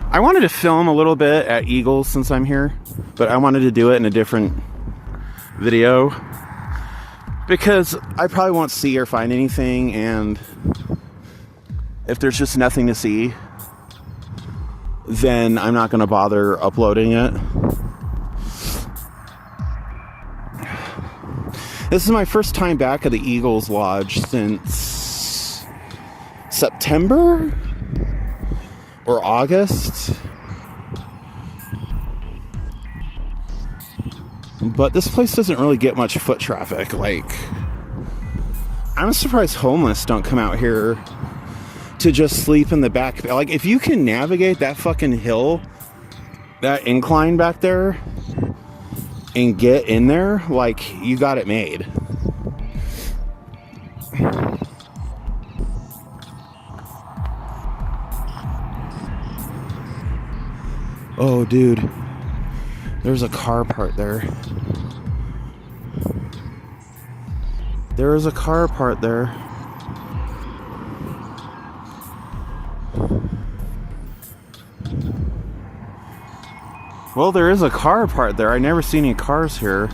I wanted to film a little bit at Eagles since I'm here, but I wanted to do it in a different video because I probably won't see or find anything, and if there's just nothing to see, then I'm not going to bother uploading it. This is my first time back at the Eagles Lodge since September or August. But this place doesn't really get much foot traffic. Like, I'm surprised homeless don't come out here to just sleep in the back. Like, if you can navigate that fucking hill, that incline back there, and get in there, like, you got it made. Oh, dude. There's a car part there. There is a car part there. Well, there is a car part there. I never seen any cars here.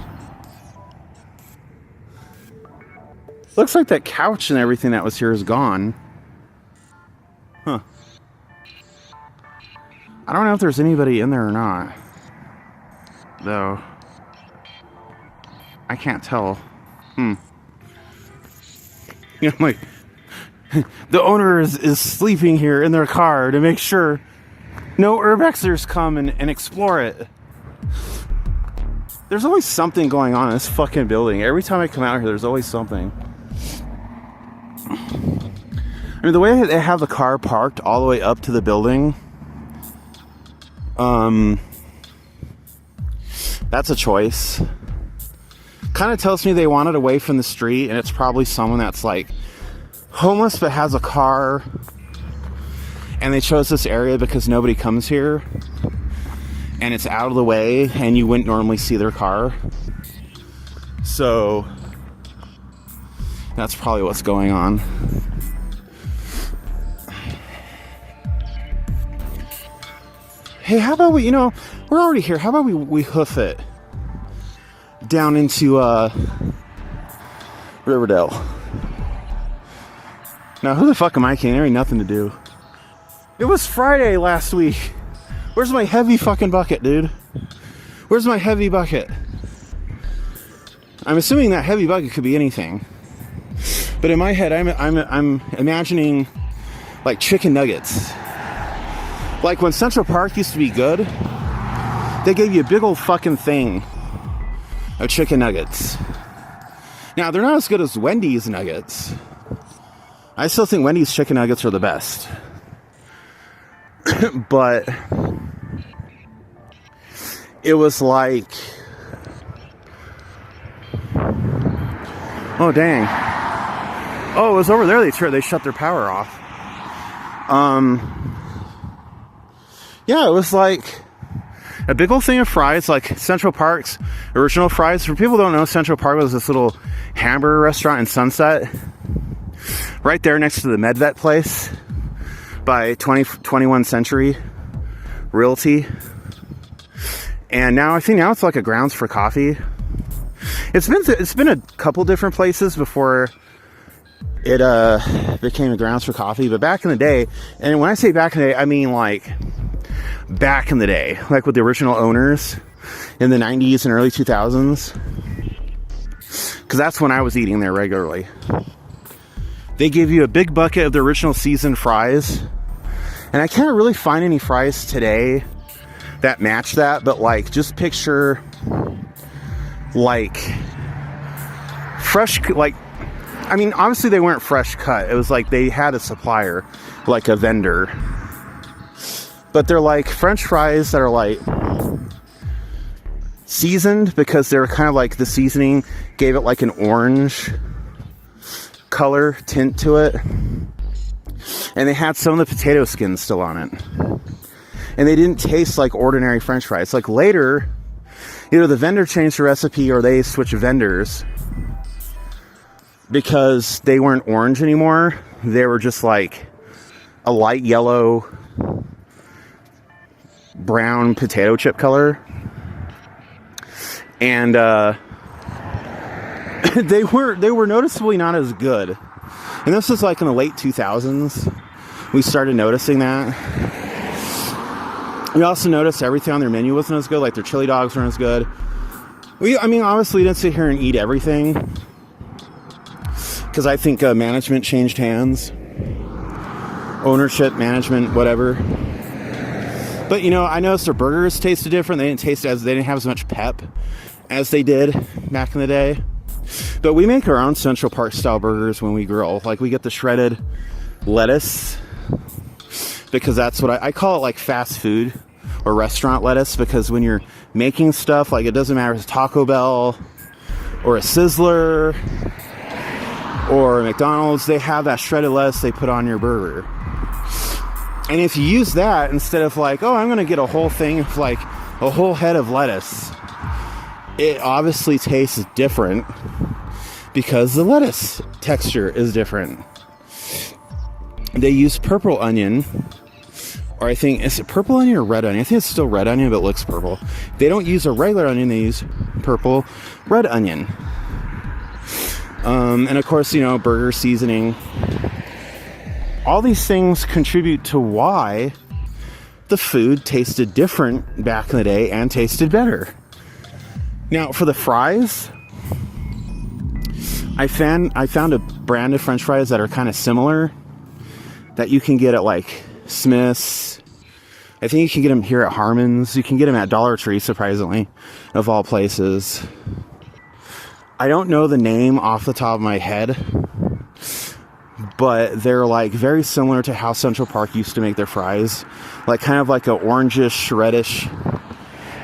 Looks like that couch and everything that was here is gone. Huh. I don't know if there's anybody in there or not, though. I can't tell. I'm like, the owner is sleeping here in their car to make sure no urbexers come and explore it. There's always something going on in this fucking building. Every time I come out here, there's always something. I mean, the way they have the car parked all the way up to the building, that's a choice. Kind of tells me they want it away from the street, and it's probably someone that's like homeless but has a car, and they chose this area because nobody comes here and it's out of the way and you wouldn't normally see their car. So that's probably what's going on. Hey, how about we, we're already here. How about we hoof it down into Riverdale? Now, who the fuck am I kidding? There ain't nothing to do. It was Friday last week. Where's my heavy fucking bucket, dude? Where's my heavy bucket? I'm assuming that heavy bucket could be anything. But in my head, I'm imagining like chicken nuggets. Like when Central Park used to be good, they gave you a big old fucking thing of chicken nuggets. Now, they're not as good as Wendy's nuggets. I still think Wendy's chicken nuggets are the best. But it was like, oh dang. Oh, it was over there they shut their power off. Yeah, it was like a big old thing of fries, like Central Park's original fries. For people who don't know, Central Park was this little hamburger restaurant in Sunset, right there next to the MedVet place by 21st Century Realty. And now I think it's like a Grounds for Coffee. It's been a couple different places before it became a Grounds for Coffee. But back in the day, and when I say back in the day, I mean like back in the day, like with the original owners in the 90s and early 2000s, because that's when I was eating there regularly. They give you a big bucket of the original seasoned fries, and I can't really find any fries today that match that, but like, just picture like fresh, like, I mean, obviously they weren't fresh cut. It was like they had a supplier, like a vendor, but they're like French fries that are like seasoned, because they're kind of like the seasoning gave it like an orange color tint to it, and they had some of the potato skins still on it, and they didn't taste like ordinary French fries. Like later, either the vendor changed the recipe or they switched vendors because they weren't orange anymore. They were just like a light yellow, brown potato chip color. And they were noticeably not as good. And this was like in the late 2000s. We started noticing that. We also noticed everything on their menu wasn't as good. Like their chili dogs weren't as good. I mean, obviously we didn't sit here and eat everything. Because I think management changed hands. Ownership, management, whatever. But, you know, I noticed their burgers tasted different. They didn't have as much pep as they did back in the day. But we make our own Central Park style burgers when we grill. Like, we get the shredded lettuce, because that's what I call it, like fast food or restaurant lettuce, because when you're making stuff, like, it doesn't matter if it's Taco Bell or a Sizzler or a McDonald's, they have that shredded lettuce they put on your burger. And if you use that instead of like, oh, I'm going to get a whole thing of like a whole head of lettuce, it obviously tastes different because the lettuce texture is different. They use purple onion, or I think, is it purple onion or red onion? I think it's still red onion, but it looks purple. They don't use a regular onion, they use purple red onion. And of course, you know, burger seasoning. All these things contribute to why the food tasted different back in the day and tasted better. Now, for the fries, I found a brand of French fries that are kind of similar that you can get at like Smith's. I think you can get them here at Harmon's. You can get them at Dollar Tree, surprisingly, of all places. I don't know the name off the top of my head, but they're like very similar to how Central Park used to make their fries. Like kind of like a orangish, reddish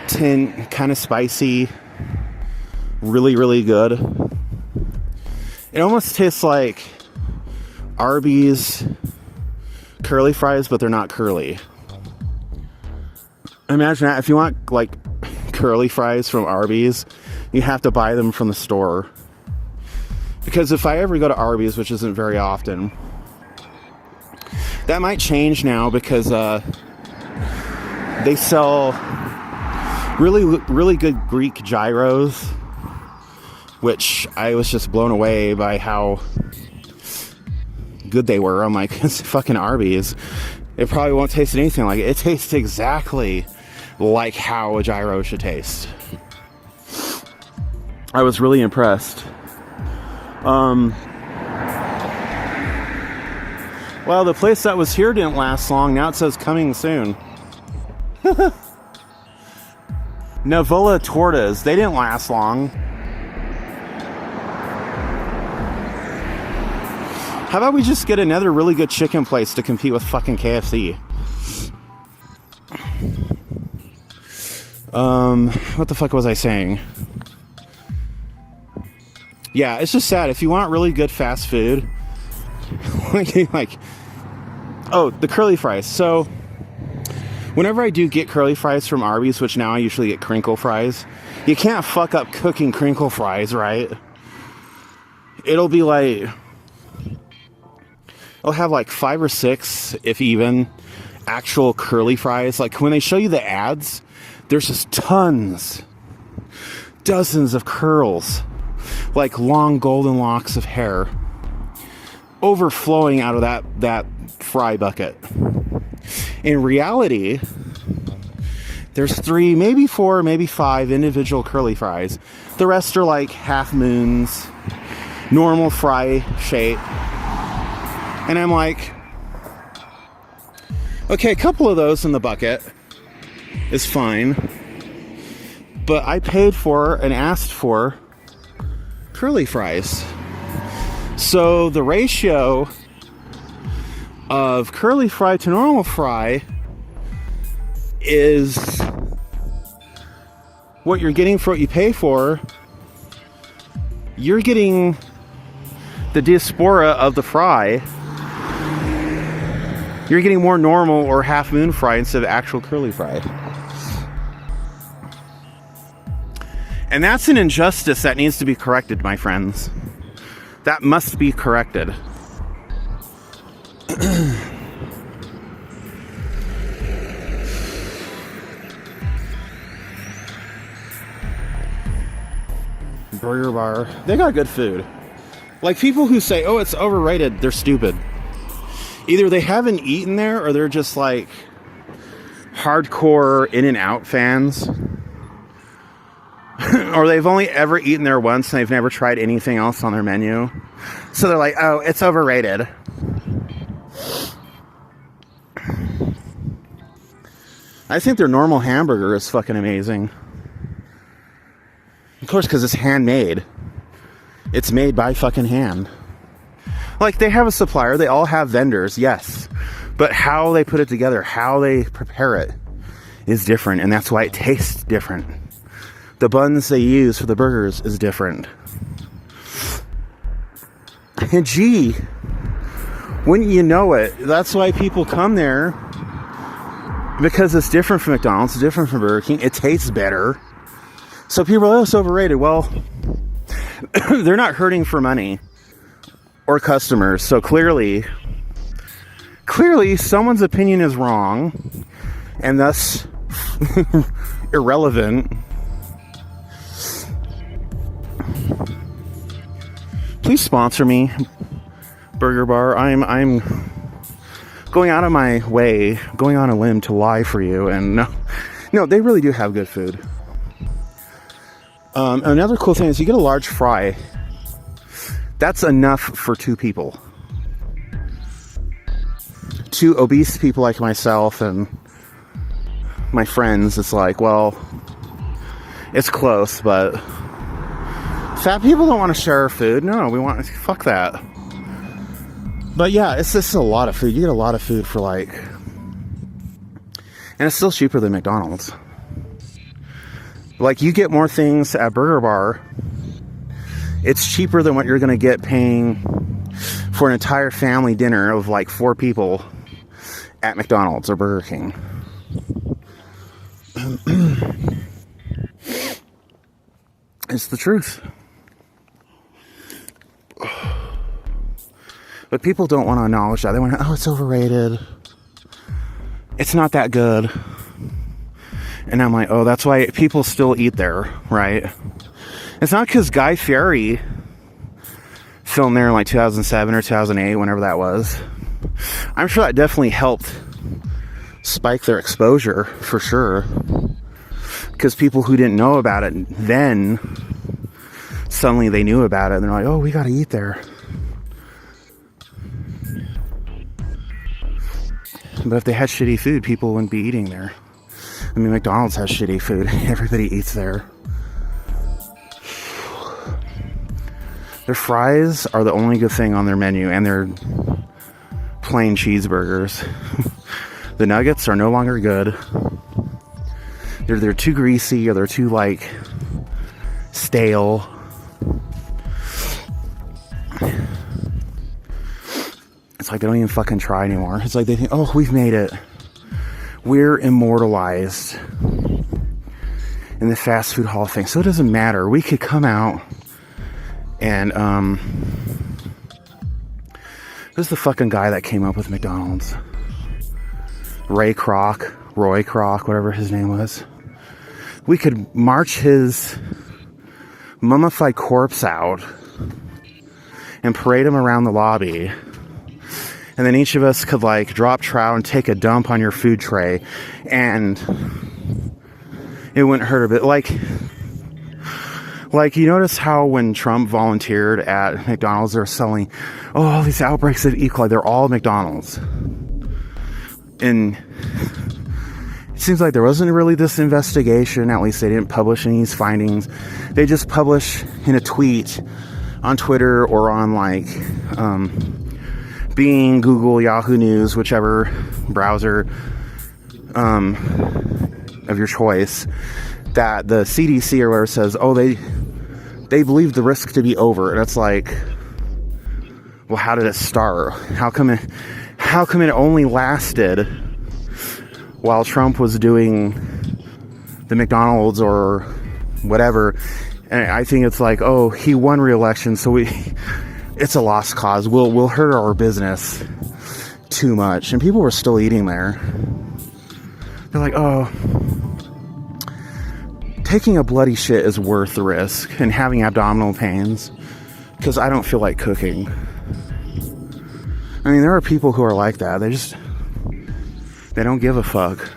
tint, kind of spicy, really, really good. It almost tastes like Arby's curly fries, but they're not curly. Imagine that. If you want like curly fries from Arby's, you have to buy them from the store. Because if I ever go to Arby's, which isn't very often, that might change now because they sell really, really good Greek gyros, which I was just blown away by how good they were. I'm like, it's fucking Arby's. It probably won't taste anything like it. It tastes exactly like how a gyro should taste. I was really impressed. Well, the place that was here didn't last long. Now it says coming soon. Navola Tortas. They didn't last long. How about we just get another really good chicken place to compete with fucking KFC? What the fuck was I saying? Yeah, it's just sad. If you want really good fast food, like, oh, the curly fries. So, whenever I do get curly fries from Arby's, which now I usually get crinkle fries, you can't fuck up cooking crinkle fries, right? It'll be like, it'll have like 5 or 6, if even, actual curly fries. Like when they show you the ads, there's just tons, dozens of curls, like long golden locks of hair overflowing out of that fry bucket. In reality, there's 3, maybe 4, maybe 5 individual curly fries. The rest are like half moons, normal fry shape. And I'm like, okay, a couple of those in the bucket is fine. But I paid for and asked for curly fries. So the ratio of curly fry to normal fry is what you're getting for what you pay for. You're getting the diaspora of the fry. You're getting more normal or half moon fry instead of actual curly fry. And that's an injustice that needs to be corrected, my friends. That must be corrected. Burger Bar. They got good food. Like, people who say, oh, it's overrated, they're stupid. Either they haven't eaten there, or they're just like hardcore In-N-Out fans. Or they've only ever eaten there once and they've never tried anything else on their menu. So they're like, oh, it's overrated. I think their normal hamburger is fucking amazing. Of course, because it's handmade. It's made by fucking hand. Like, they have a supplier, they all have vendors, yes. But how they put it together, how they prepare it is different, and that's why it tastes different. The buns they use for the burgers is different. And gee, wouldn't you know it? That's why people come there. Because it's different from McDonald's, it's different from Burger King. It tastes better. So people are, oh, it's overrated. Well, they're not hurting for money or customers. So clearly someone's opinion is wrong and thus irrelevant. Please sponsor me, Burger Bar. I'm going out of my way, going on a limb to lie for you. And no, they really do have good food. Another cool thing is you get a large fry. That's enough for 2 people. 2 obese people like myself and my friends. It's like, well, it's close, but fat people don't want to share our food. No, fuck that. But yeah, it's just a lot of food. You get a lot of food for like, and it's still cheaper than McDonald's. Like, you get more things at Burger Bar. It's cheaper than what you're going to get paying for an entire family dinner of like 4 people at McDonald's or Burger King. It's the truth. But people don't want to acknowledge that. They want to, oh, it's overrated. It's not that good. And I'm like, oh, that's why people still eat there, right? It's not because Guy Fieri filmed there in like 2007 or 2008, whenever that was. I'm sure that definitely helped spike their exposure, for sure. Because people who didn't know about it then, suddenly they knew about it. And they're like, oh, we got to eat there. But if they had shitty food, people wouldn't be eating there. I mean, McDonald's has shitty food. Everybody eats there. Their fries are the only good thing on their menu, and their plain cheeseburgers. The nuggets are no longer good. They're too greasy, or they're too, like, stale. It's like they don't even fucking try anymore. It's like they think, oh, we've made it. We're immortalized in the fast food hall of fame. So it doesn't matter. We could come out and who's the fucking guy that came up with McDonald's? Roy Kroc, whatever his name was. We could march his mummified corpse out and parade him around the lobby. And then each of us could, like, drop trout and take a dump on your food tray. And it wouldn't hurt a bit. Like, you notice how when Trump volunteered at McDonald's, they're selling, oh, all these outbreaks of E-coli, they're all McDonald's. And it seems like there wasn't really this investigation. At least they didn't publish any of these findings. They just publish in a tweet on Twitter or on, like, Bing, Google, Yahoo News, whichever browser of your choice, that the CDC or whatever says, oh, they believe the risk to be over. And it's like, well, how did it start? How come it only lasted while Trump was doing the McDonald's or whatever? And I think it's like, oh, he won re-election, so it's a lost cause. We'll hurt our business too much. And people were still eating there. They're like, oh, taking a bloody shit is worth the risk, and having abdominal pains, because I don't feel like cooking. I mean, there are people who are like that. They don't give a fuck.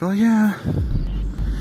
Oh yeah,